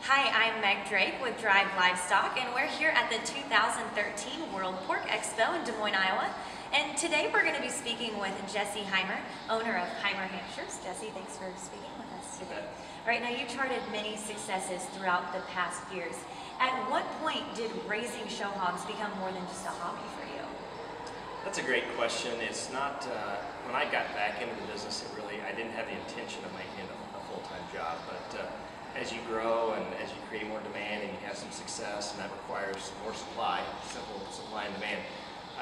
Hi, I'm Meg Drake with Drive Livestock, and we're here at the 2013 World Pork Expo in Des Moines, Iowa. And today we're going to be speaking with Jesse Heimer, owner of Heimer Hamsters. Jesse, thanks for speaking with us today. All right, now you've charted many successes throughout the past years. At what point did raising show hogs become more than just a hobby for you? That's a great question. It's not, when I got back into the business, I didn't have the intention of making it a full-time job, but as you grow and as you create more demand and you have some success, and that requires more supply, simple supply and demand,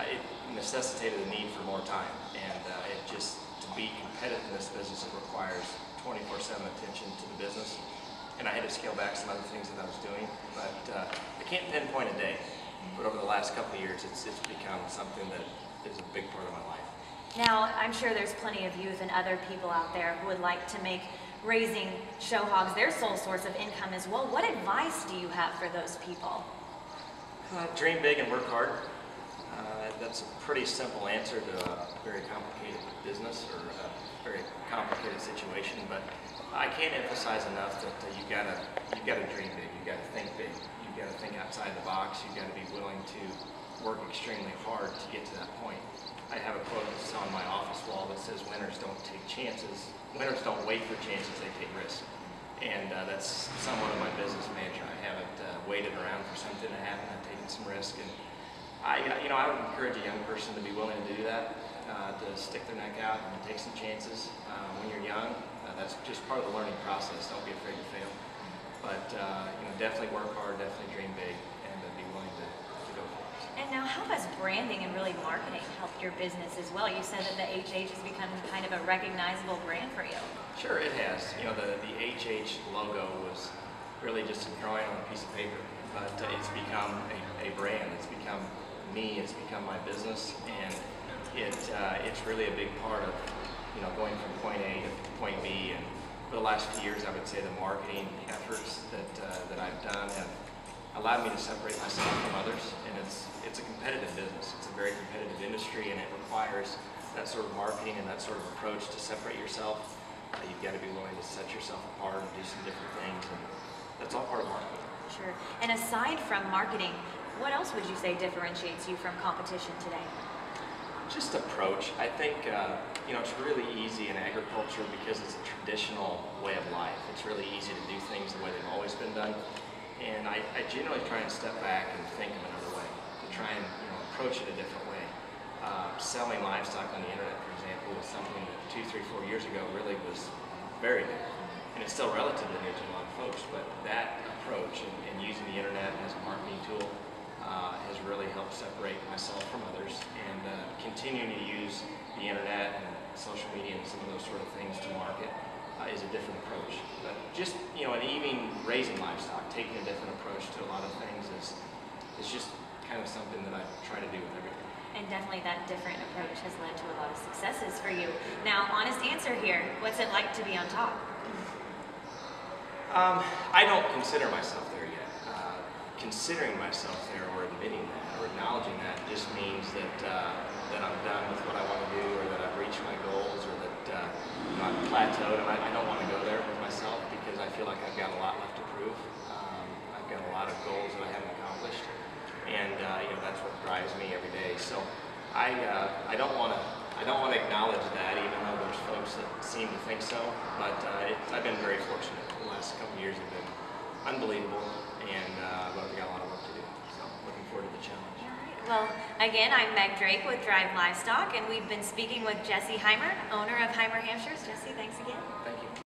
it necessitated the need for more time. And to be competitive in this business, it requires 24/7 attention to the business. And I had to scale back some other things that I was doing, but I can't pinpoint a day. But over the last couple of years, it's become something that is a big part of my life. Now, I'm sure there's plenty of youth and other people out there who would like to make raising show hogs their sole source of income as well. What advice do you have for those people? Dream big and work hard. That's a pretty simple answer to a very complicated business or a very complicated situation, but I can't emphasize enough that you've got to dream big. You've got to think big. You've got to think outside the box. You've got to be willing to work extremely hard to get to that point. I have a quote that's on my office wall that says, "Winners don't take chances. Winners don't wait for chances, they take risks." And that's somewhat of my business mantra. I haven't waited around for something to happen. I've taken some risk, and I would encourage a young person to be willing to do that, to stick their neck out and take some chances. When you're young, that's just part of the learning process. Don't be afraid to fail, but definitely work hard, definitely dream big, and be willing to go for it. And now, how has branding and really marketing helped your business as well? You said that the HH has become kind of a recognizable brand for you. Sure, it has. The HH logo was really just a drawing on a piece of paper, but it's become a brand. It's become me. It's become my business, and it's really a big part of going from point A to point B. And for the last few years, I would say the marketing efforts that I've done have allowed me to separate myself from others, and it's a competitive business. It's a very competitive industry, and it requires that sort of marketing and that sort of approach to separate yourself. You've got to be willing to set yourself apart and do some different things, and that's all part of marketing. Sure. And aside from marketing, what else would you say differentiates you from competition today? Just approach. I think it's really easy in agriculture because it's a traditional way of life. It's really easy to do things the way they've always been done. And I generally try and step back and think of another way, to try and approach it a different way. Selling livestock on the internet, for example, was something that 2, 3, 4 years ago really was very new. And it's still relatively new to a lot of folks, but that approach and using the internet as a marketing tool has really helped separate myself from others, and continuing to use the internet and social media and some of those sort of things to market is a different approach. But just, and even raising livestock, taking a different approach to a lot of things is just kind of something that I try to do with everything. And definitely that different approach has led to a lot of successes for you. Now, honest answer here, what's it like to be on top? I don't consider myself there yet. Considering myself there or admitting that or acknowledging that just means that I'm done with what I want to do, or that I've reached my goals, or that I've plateaued, and I don't want to go there with myself because I feel like I've got a lot left to prove. I've got a lot of goals that I haven't accomplished, and that's what drives me every day. So I don't want to acknowledge that, even though there's folks that seem to think so. But I've been very fortunate. The last couple of years have been unbelievable, and but I've got a lot of work to do. So looking forward to the challenge. Well, again, I'm Meg Drake with Drive Livestock, and we've been speaking with Jesse Heimer, owner of Heimer Hamsters. Jesse, thanks again. Thank you.